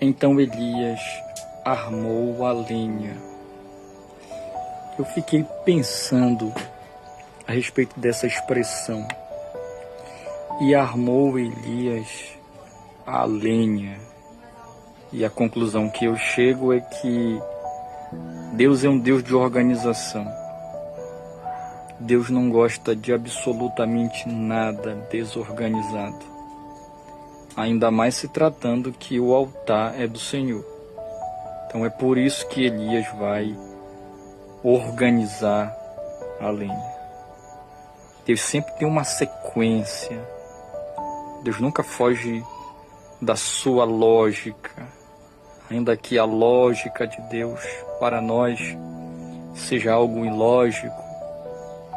Então Elias armou a lenha. Eu fiquei pensando a respeito dessa expressão. E armou Elias a lenha. E a conclusão que eu chego é que Deus é um Deus de organização. Deus não gosta de absolutamente nada desorganizado. Ainda mais se tratando que o altar é do Senhor. Então é por isso que Elias vai organizar a lenha. Deus sempre tem uma sequência. Deus nunca foge da sua lógica. Ainda que a lógica de Deus para nós seja algo ilógico,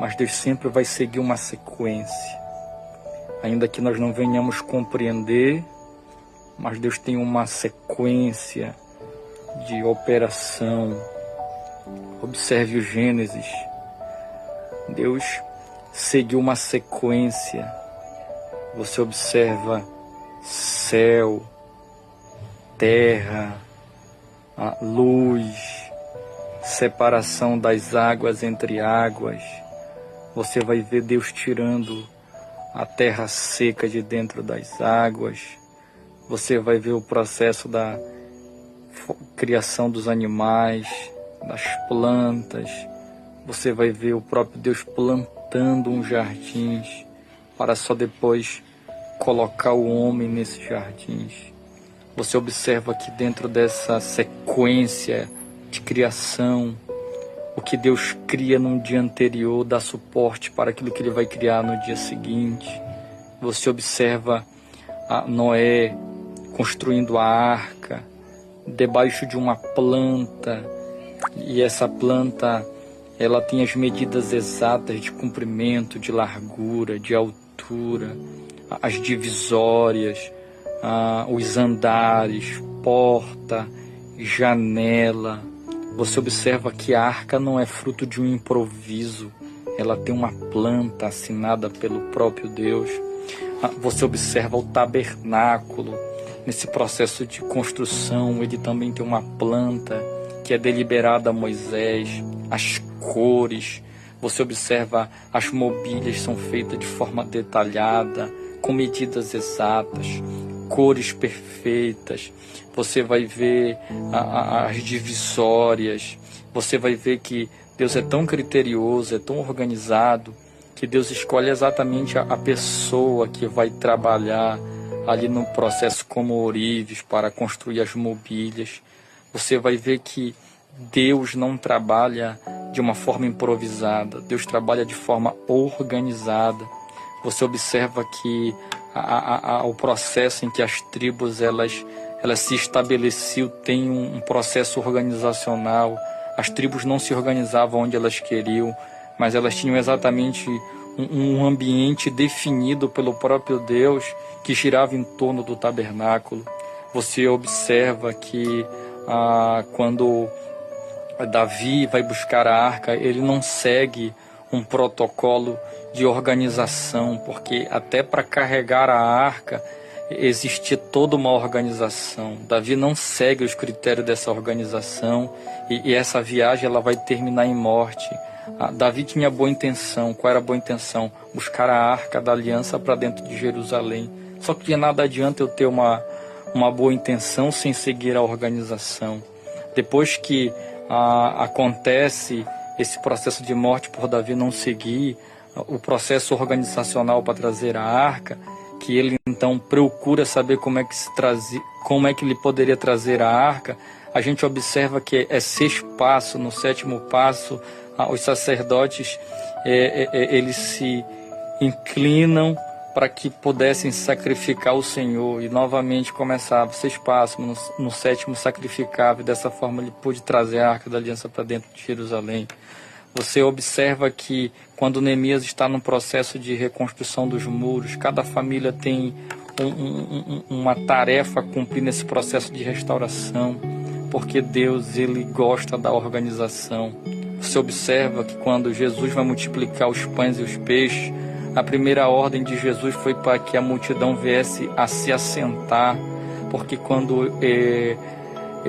mas Deus sempre vai seguir uma sequência. Ainda que nós não venhamos compreender, mas Deus tem uma sequência de operação. Observe o Gênesis. Deus seguiu uma sequência. Você observa céu, terra, a luz, separação das águas entre águas. Você vai ver Deus tirando a terra seca de dentro das águas. Você vai ver o processo da criação dos animais, das plantas. Você vai ver o próprio Deus plantando um jardim para só depois colocar o homem nesses jardins. Você observa que dentro dessa sequência de criação, o que Deus cria no dia anterior dá suporte para aquilo que Ele vai criar no dia seguinte. Você observa a Noé construindo a arca debaixo de uma planta, e essa planta ela tem as medidas exatas de comprimento, de largura, de altura, as divisórias, os andares, porta, janela. Você observa que a arca não é fruto de um improviso, ela tem uma planta assinada pelo próprio Deus. Você observa o tabernáculo, nesse processo de construção, ele também tem uma planta que é deliberada a Moisés, as cores. Você observa as mobílias são feitas de forma detalhada, com medidas exatas, cores perfeitas. Você vai ver as divisórias. Você vai ver que Deus é tão criterioso, é tão organizado, que Deus escolhe exatamente a pessoa que vai trabalhar ali no processo como ourives para construir as mobílias. Você vai ver que Deus não trabalha de uma forma improvisada. Deus trabalha de forma organizada. Você observa que o processo em que as tribos elas se estabeleciam tem um processo organizacional. As tribos não se organizavam onde elas queriam, mas elas tinham exatamente um ambiente definido pelo próprio Deus que girava em torno do tabernáculo. Você observa que quando Davi vai buscar a arca, ele não segue um protocolo de organização, porque até para carregar a arca existia toda uma organização. Davi não segue os critérios dessa organização, e essa viagem ela vai terminar em morte. Davi tinha boa intenção. Qual era a boa intenção? Buscar a arca da aliança para dentro de Jerusalém. Só que de nada adianta eu ter uma boa intenção sem seguir a organização. Depois que acontece esse processo de morte por Davi não seguir o processo organizacional para trazer a arca, que ele então procura saber como é que ele poderia trazer a arca, a gente observa que é 6 passos. No 7º passo, os sacerdotes eles se inclinam para que pudessem sacrificar o Senhor, e novamente começava 6 passos, no 7º sacrificava, e dessa forma ele pôde trazer a Arca da Aliança para dentro de Jerusalém. Você observa que quando Neemias está no processo de reconstrução dos muros, cada família tem uma tarefa a cumprir nesse processo de restauração, porque Deus ele gosta da organização. Você observa que quando Jesus vai multiplicar os pães e os peixes, a primeira ordem de Jesus foi para que a multidão viesse a se assentar, porque quando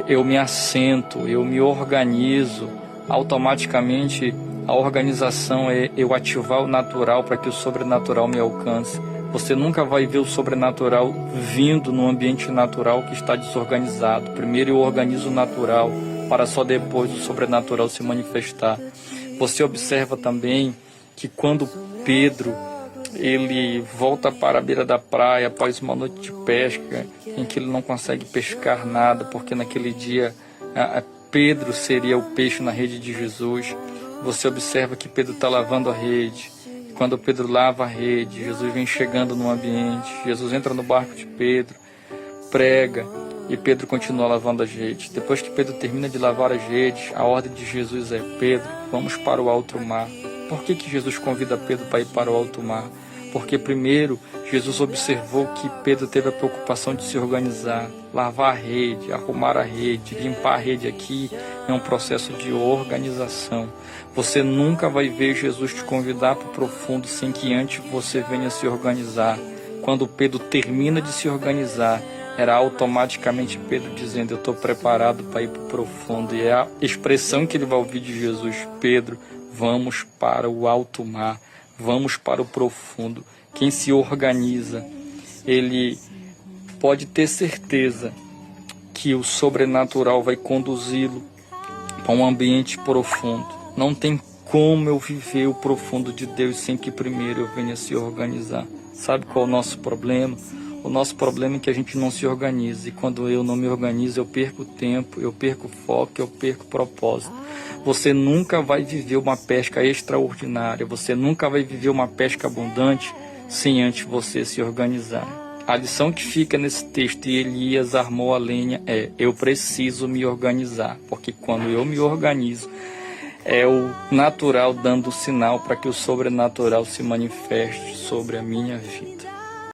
eu me assento, eu me organizo, automaticamente a organização é eu ativar o natural para que o sobrenatural me alcance. Você nunca vai ver o sobrenatural vindo no ambiente natural que está desorganizado. Primeiro eu organizo o natural, para só depois o sobrenatural se manifestar. Você observa também que quando Pedro ele volta para a beira da praia após uma noite de pesca, em que ele não consegue pescar nada, porque naquele dia Pedro seria o peixe na rede de Jesus. Você observa que Pedro está lavando a rede. Quando Pedro lava a rede, Jesus vem chegando no ambiente, Jesus entra no barco de Pedro, prega, e Pedro continua lavando as redes. Depois que Pedro termina de lavar as redes, a ordem de Jesus é: Pedro, vamos para o alto mar. Por que Jesus convida Pedro para ir para o alto mar? Porque primeiro Jesus observou que Pedro teve a preocupação de se organizar, lavar a rede, arrumar a rede, limpar a rede. Aqui é um processo de organização. Você nunca vai ver Jesus te convidar para o profundo sem que antes você venha se organizar. Quando Pedro termina de se organizar, era automaticamente Pedro dizendo: eu estou preparado para ir para o profundo. E é a expressão que ele vai ouvir de Jesus: Pedro, vamos para o alto mar, vamos para o profundo. Quem se organiza, ele pode ter certeza que o sobrenatural vai conduzi-lo para um ambiente profundo. Não tem como eu viver o profundo de Deus sem que primeiro eu venha se organizar. Sabe qual é o nosso problema? O nosso problema é que a gente não se organiza. E quando eu não me organizo, eu perco tempo, eu perco foco, eu perco propósito. Você nunca vai viver uma pesca extraordinária. Você nunca vai viver uma pesca abundante sem antes você se organizar. A lição que fica nesse texto, e Elias armou a lenha, é: eu preciso me organizar. Porque quando eu me organizo, é o natural dando sinal para que o sobrenatural se manifeste sobre a minha vida.